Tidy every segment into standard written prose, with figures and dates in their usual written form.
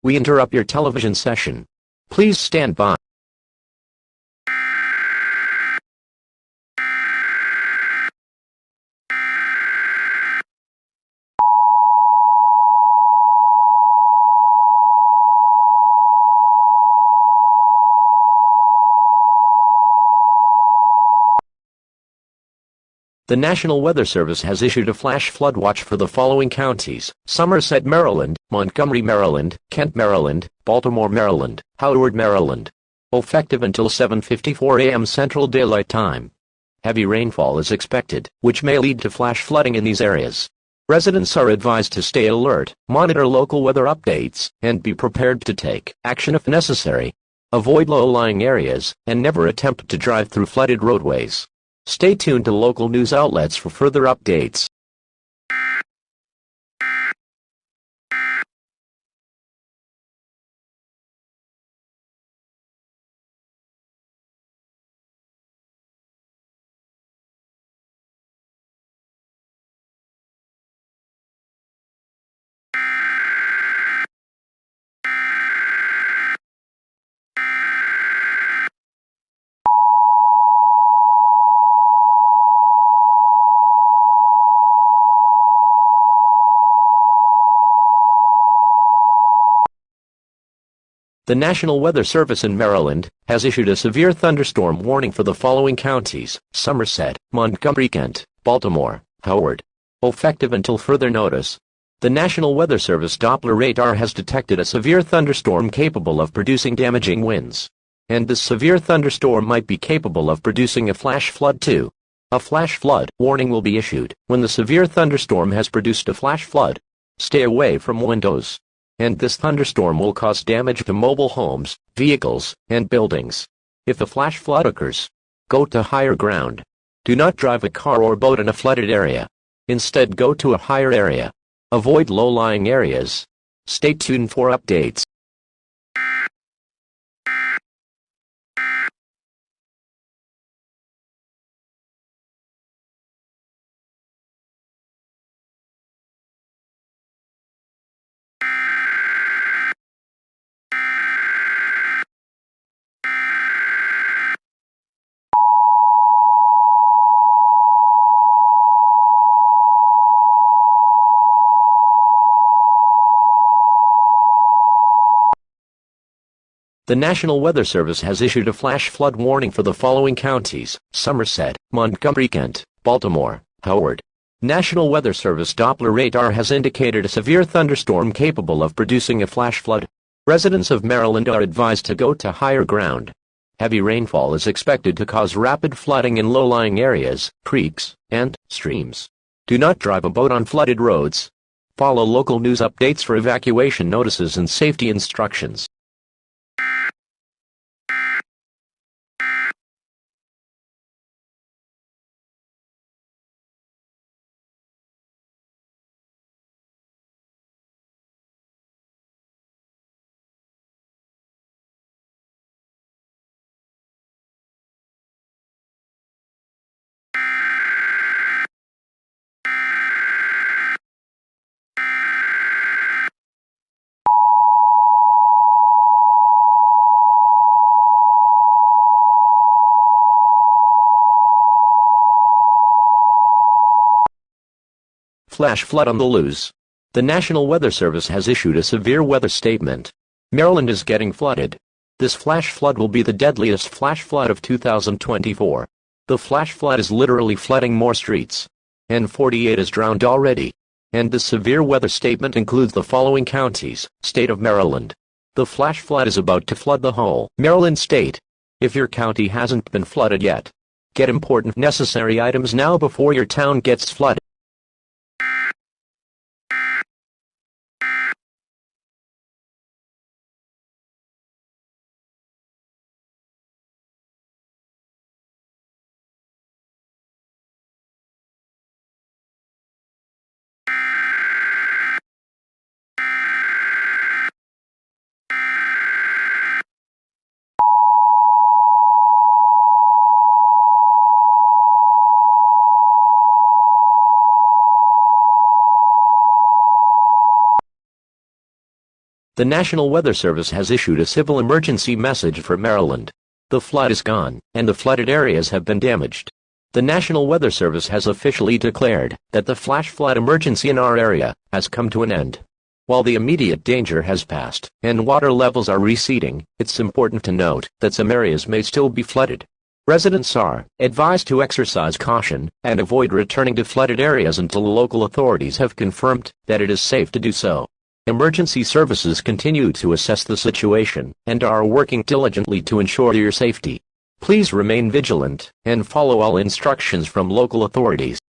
We interrupt your television session. Please stand by. The National Weather Service has issued a flash flood watch for the following counties: Somerset, Maryland; Montgomery, Maryland; Kent, Maryland; Baltimore, Maryland; Howard, Maryland. Effective until 7:54 a.m. Central Daylight Time. Heavy rainfall is expected, which may lead to flash flooding in these areas. Residents are advised to stay alert, monitor local weather updates, and be prepared to take action if necessary. Avoid low-lying areas, and never attempt to drive through flooded roadways. Stay tuned to local news outlets for further updates. The National Weather Service in Maryland has issued a severe thunderstorm warning for the following counties: Somerset, Montgomery, Kent, Baltimore, Howard. Effective until further notice. The National Weather Service Doppler radar has detected a severe thunderstorm capable of producing damaging winds. And this severe thunderstorm might be capable of producing a flash flood too. A flash flood warning will be issued when the severe thunderstorm has produced a flash flood. Stay away from windows. And this thunderstorm will cause damage to mobile homes, vehicles, and buildings. If a flash flood occurs, go to higher ground. Do not drive a car or boat in a flooded area. Instead, go to a higher area. Avoid low-lying areas. Stay tuned for updates. The National Weather Service has issued a flash flood warning for the following counties: Somerset, Montgomery, Kent, Baltimore, Howard. National Weather Service Doppler radar has indicated a severe thunderstorm capable of producing a flash flood. Residents of Maryland are advised to go to higher ground. Heavy rainfall is expected to cause rapid flooding in low-lying areas, creeks, and streams. Do not drive a boat on flooded roads. Follow local news updates for evacuation notices and safety instructions. Flash flood on the loose. The National Weather Service has issued a severe weather statement. Maryland is getting flooded. This flash flood will be the deadliest flash flood of 2024. The flash flood is literally flooding more streets. And 48 is drowned already. And the severe weather statement includes the following counties: State of Maryland. The flash flood is about to flood the whole Maryland state. If your county hasn't been flooded yet, get important necessary items now before your town gets flooded. The National Weather Service has issued a civil emergency message for Maryland. The flood is gone, and the flooded areas have been damaged. The National Weather Service has officially declared that the flash flood emergency in our area has come to an end. While the immediate danger has passed and water levels are receding, it's important to note that some areas may still be flooded. Residents are advised to exercise caution and avoid returning to flooded areas until local authorities have confirmed that it is safe to do so. Emergency services continue to assess the situation and are working diligently to ensure your safety. Please remain vigilant and follow all instructions from local authorities.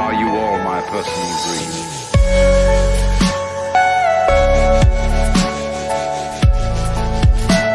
Are you all my personal dreams?